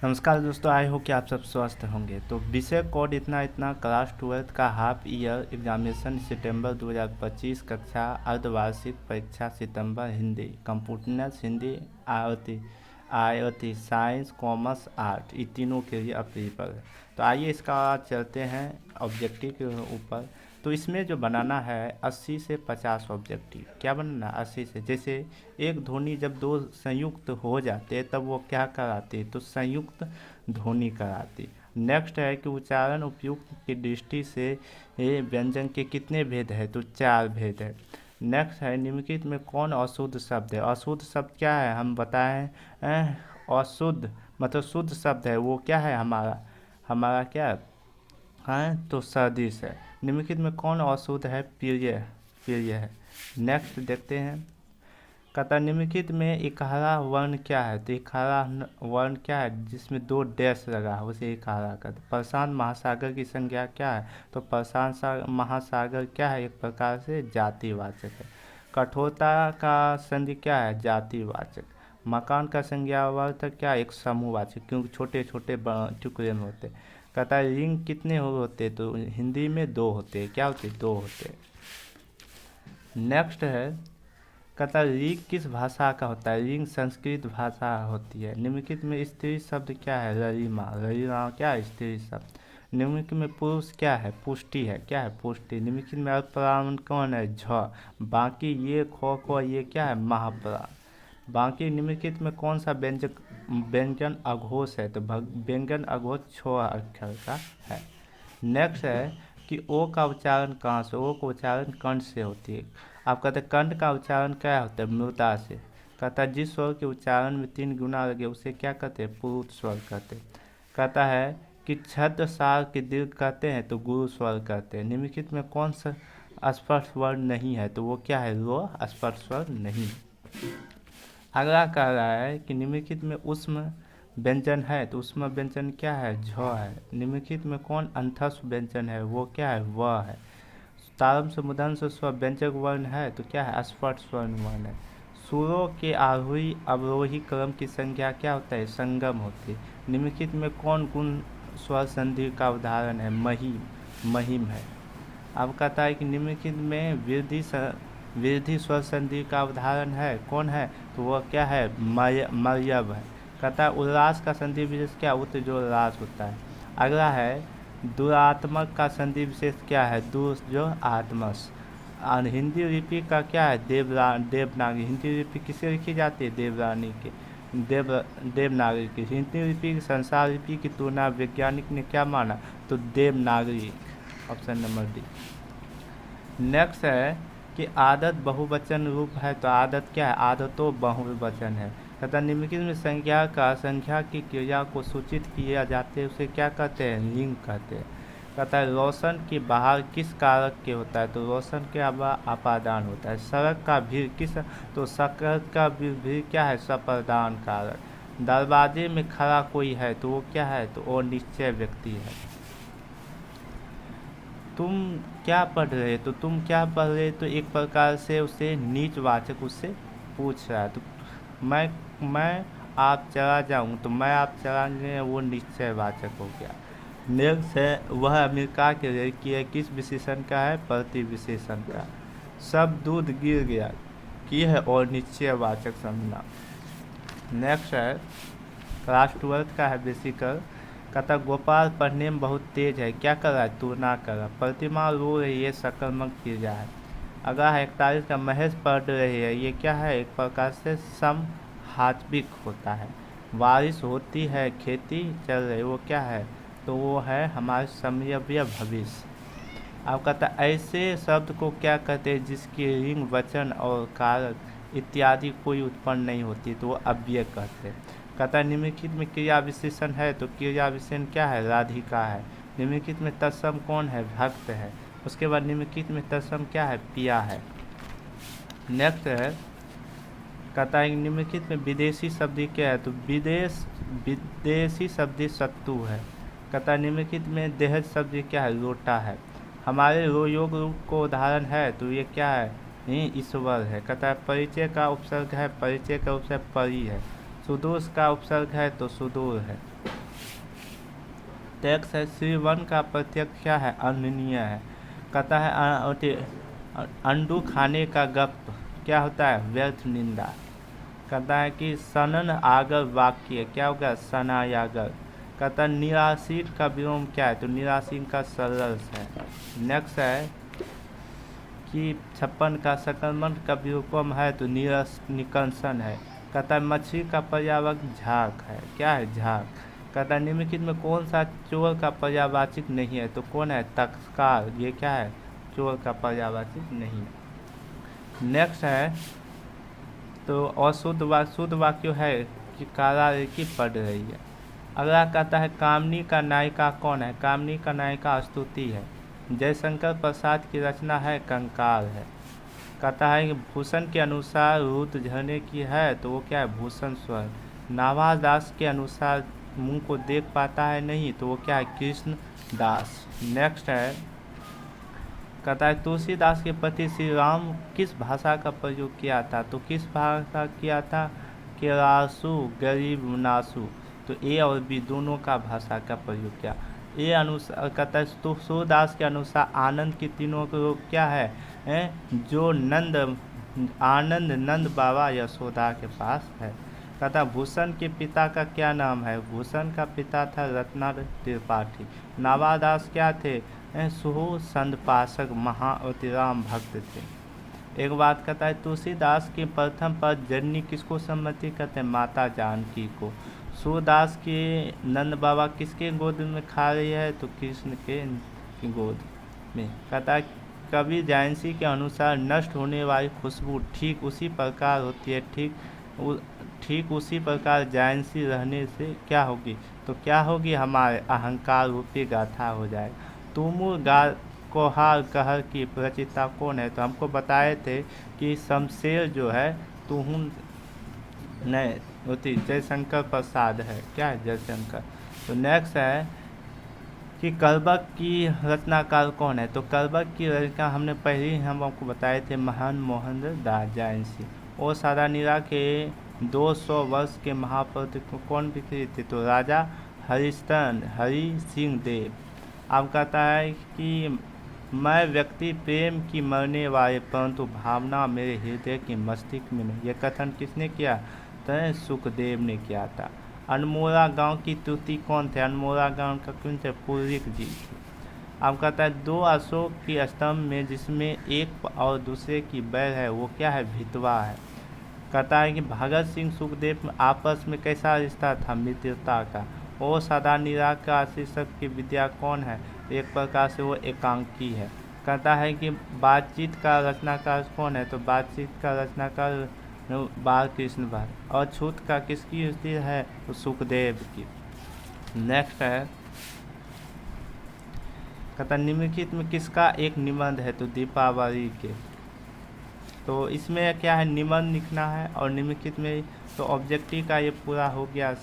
नमस्कार दोस्तों, आई हो कि आप सब स्वस्थ होंगे। तो विषय कोड इतना क्लास 12 का हाफ ईयर एग्जामिनेशन सितंबर 2025, कक्षा अर्धवार्षिक परीक्षा सितंबर, Hindi computer Hindi IT science commerce art, ये तीनों के लिए अप्लीकेबल है। तो आइए इसका चलते हैं ऑब्जेक्टिव के ऊपर। तो इसमें जो बनाना है 80 से 50 ऑब्जेक्टिव। क्या बनाना है 80 से, जैसे एक ध्वनि जब दो संयुक्त हो जाते तब वो क्या कराती, तो संयुक्त ध्वनि कराती। नेक्स्ट है कि उच्चारण उपयुक्त की दृष्टि से ये व्यंजन के कितने भेद है, तो 4 भेद है। नेक्स्ट है निम्नलिखित में कौन अशुद्ध शब्द है। अशुद्ध शब्द क्या है हम बताएं। अशुद्ध मतलब शुद्ध शब्द है वो क्या है, हमारा हमारा क्या है, तो सदिश है। निम्नलिखित में कौन अशुद्ध है, प्रिय प्रिय है। नेक्स्ट देखते हैं, कहता निम्नलिखित में इकहारा वर्ण क्या है, तो इकहारा वर्ण क्या है जिसमें 2 डैश लगा है उसे इकहारा कहते हैं। प्रशांत महासागर की संज्ञा क्या है, तो प्रशांत महासागर क्या है, एक प्रकार से जातिवाचक है। कठोरता का संधि क्या है, जातिवाचक। मकान का संज्ञावाचक क्या है, एक समूहवाचक, क्योंकि छोटे छोटे टुकड़े में होते। कहता है रिंग कितने होते, तो हिंदी में 2 होते। क्या होते, 2 होते। नेक्स्ट है, कहता है रिंग किस भाषा का होता है, रिंग संस्कृत भाषा होती है। निम्नलिखित में स्त्री शब्द क्या है, ररिमा। ररिमा क्या है, स्त्री शब्द। निम्नलिखित में पुरुष क्या है, पुष्टि है। क्या है, पुष्टि। निम्नलिखित में अल्पप्राण कौन है, झ। बाकी ये खो खो ये क्या है, महाप्राण। बाकी निम्नलिखित में कौन सा व्यंजन अघोष है, तो व्यंजन अघोष 6 अक्षर का है। नेक्स्ट है कि ओ का उच्चारण कहाँ से, ओ का उच्चारण कंठ से होती है। आप कहते हैं कंठ का उच्चारण क्या होता है, मृदा से। कहता है जिस स्वर के उच्चारण में 3 गुना लगे उसे क्या कहते हैं, पुरुष स्वर कहते हैं। कहता है कि छद्म सार के दीर्घ कहते हैं, तो गुरु स्वर कहते हैं। निम्नलिखित में कौन सा स्पर्श वर्ण नहीं है, तो वो क्या है, रो स्पर्श स्वर नहीं। अगला कह रहा है कि निम्नलिखित में उष्म व्यंजन है, तो उष्म व्यंजन क्या है, झ है। निम्नलिखित में कौन अंतस्थ व्यंजन है, वो क्या है, व है। तारम से मुदन से स्व व्यंजक वर्ण है, तो क्या है, स्फट स्वर्ण वर्ण है। सुरों के आरोही अवरोही क्रम की संख्या क्या होता है, संगम होती है। निम्नलिखित में कौन गुण स्वर संधि का उदाहरण है, महिम है। अब कहता है कि निम्नलिखित में वृद्धि स्वर संधि का उदाहरण है, कौन है, तो वह क्या है, मर्यब है। कहता है उल्लास का संधि विशेष क्या, उत जो उल्लास होता है। अगला है दुरात्मक का संधि विशेष क्या है, दु जो आत्मस। और हिंदी लिपि का क्या है, देवनागरी। हिंदी लिपि किसे लिखी जाती है, देवरानी के देवनागरी की। हिंदी लिपि संसार लिपि की तुलना वैज्ञानिक ने क्या माना, तो Devanagari, option number D. Next है कि आदत बहुवचन रूप है, तो आदत क्या है, आदतों बहुवचन है। तथा निम्नलिखित में संख्या की क्रिया को सूचित किया जाते हैं उसे क्या कहते हैं, लिंग कहते हैं। कहता है रोशन की बाहर किस कारक के होता है, तो रोशन के अपादान होता है। सड़क का भीड़ किस, तो सड़क का भीड़ क्या है, सप्रदान कारक। दरवाजे में खड़ा कोई है, तो वो क्या है, तो वो निश्चय व्यक्ति है। तुम क्या पढ़ रहे, तो तुम क्या पढ़ रहे, तो एक प्रकार से उसे नीचवाचक उससे पूछ रहा है। तो मैं आप चला जाऊं, तो मैं आप चला गए, वो निश्चयवाचक हो गया। नेक्स्ट है वह अमेरिका के लड़की है, किस विशेषण का है, प्रति विशेषण का। सब दूध गिर गया की है और निश्चयवाचक समझना। नेक्स्ट है क्लास 12 का है बेसिकल। कहता गोपाल पढ़ने में बहुत तेज है, क्या कर रहा है, तुलना कर रहा है। प्रतिमा रो रही है, सकर्मक क्रिया है। अगला है 41 का महेश पढ़ रही है, ये क्या है, एक प्रकार से समहात्विक होता है। बारिश होती है, खेती चल रही, वो क्या है, तो वो है हमारे समयव्य भविष्य। अब कहता ऐसे शब्द को क्या कहते हैं जिसकी रिंग वचन और कारक इत्यादि कोई उत्पन्न नहीं होती, तो वो अव्यय कहते हैं। कहता है निम्नलिखित में क्रिया विशेषण है, तो क्रिया विशेषण क्या है, राधिका है। निम्नलिखित में तत्सम कौन है, भक्त है। उसके बाद निम्नलिखित में तत्सम क्या है, पिया है। नेक्स्ट है कहता है निम्नलिखित में विदेशी शब्द क्या है, तो विदेशी शब्द सत्तू है। कहता है निम्नलिखित में देहज शब्द क्या है, लोटा है। हमारे योग रूप को उदाहरण है, तो ये क्या है, ईश्वर है। कहता है परिचय का उपसर्ग है, परिचय का उपसर्ग परि है। सुदूर का उपसर्ग है तो सुदूर है। टैक्स है श्रीवन का प्रत्यक्ष क्या है, अन्नीय है। कहता है अंडू खाने का गप क्या होता है, व्यर्थ निंदा। कहता है कि सनन आगर वाक्य क्या होगा, सनायागर। कहता है निराशीर का विलोम क्या है, तो निराशीर का सरस है। नेक्स्ट है कि 56 का सकर्मण का विलोपम है तो निकंसन है। कहता है मछली का पर्यायवाची झाक है, क्या है, झाक। कहता है निम्नलिखित में कौन सा चोर का पर्यायवाची नहीं है, तो कौन है, तत्कार। ये क्या है, चोर का पर्यायवाची नहीं है। नेक्स्ट है तो शुद्ध वाक्य है कि काला रेखी पढ़ रही है। अगला कहता है कामनी का नायिका कौन है, कामनी का नायिका स्तुति है। जयशंकर प्रसाद की रचना है कंकाल है। कहता है कि भूषण के अनुसार रुद्र झरने की है तो वो क्या है, भूषण स्वर। नाभास दास के अनुसार मुंह को देख पाता है नहीं तो वो क्या है, कृष्ण दास। नेक्स्ट है कहता है तुलसीदास के पति श्री राम किस भाषा का प्रयोग किया था, तो किस भाषा किया था, केरासु गरीब नासु। तो ए और बी दोनों का भाषा का प्रयोग किया। ए अनुसार कहता है तुलसीदास के अनुसार आनंद की तीनों का रूप क्या है, जो आनंद नंद बाबा यशोदा के पास है। कहता भूषण के पिता का क्या नाम है, भूषण का पिता था रत्नाकर त्रिपाठी। नावादास क्या थे, सुहु संतपासक महाअतिराम भक्त थे। एक बात कहता है तुलसीदास के प्रथम पद जननी किसको सम्मति कहते हैं, माता जानकी को। सूरदास के नंद बाबा किसके गोद में खा रही है, तो कृष्ण के गोद में। कहता है कवि जायंसी के अनुसार नष्ट होने वाली खुशबू ठीक उसी प्रकार होती है, ठीक उसी प्रकार जायंसी रहने से क्या होगी, तो क्या होगी, हमारे अहंकार रूपी गाथा हो जाएगा। तुमुर कोहार कहर की प्रचिता कौन है, तो हमको बताए थे कि शमशेर जो है तुहुन नहीं होती, जयशंकर प्रसाद है, क्या है, जयशंकर। तो नेक्स्ट है कि कलबक की रचनाकार कौन है, तो कलबक की रचना हमने पहले ही हम आपको बताए थे, महान मोहन दास जायंसी। और सादानीरा के 200 वर्ष के महापर्व को कौन बिखरी थे, तो राजा हरि सिंह देव। अब कहता है कि मैं व्यक्ति प्रेम की मरने वाले परंतु भावना मेरे हृदय की मस्तिष्क में नहीं। यह कथन किसने किया, तो सुखदेव ने किया था। अनमोला गांव की तुति कौन थे, अनमोला गांव का कौन थे, पुरीक जी थे। अब कहता है 2 अशोक की स्तंभ में जिसमें एक और दूसरे की बैर है वो क्या है, भितवा है। कहता है कि भगत सिंह सुखदेव आपस में कैसा रिश्ता था, मित्रता का। और सादानीरा का शीर्षक की विद्या कौन है, एक प्रकार से वो एकांकी है। कहता है कि बातचीत का रचनाकार कौन है, तो बातचीत का रचनाकार बाल कृष्ण भट्ट। और छूत का किसकी युक्ति है, तो सुखदेव की। नेक्स्ट है कहता निम्नलिखित में किसका एक निबंध है, तो दीपावली के। तो इसमें क्या है, निबंध लिखना है। और निम्नलिखित में तो ऑब्जेक्टिव का ये पूरा हो गया,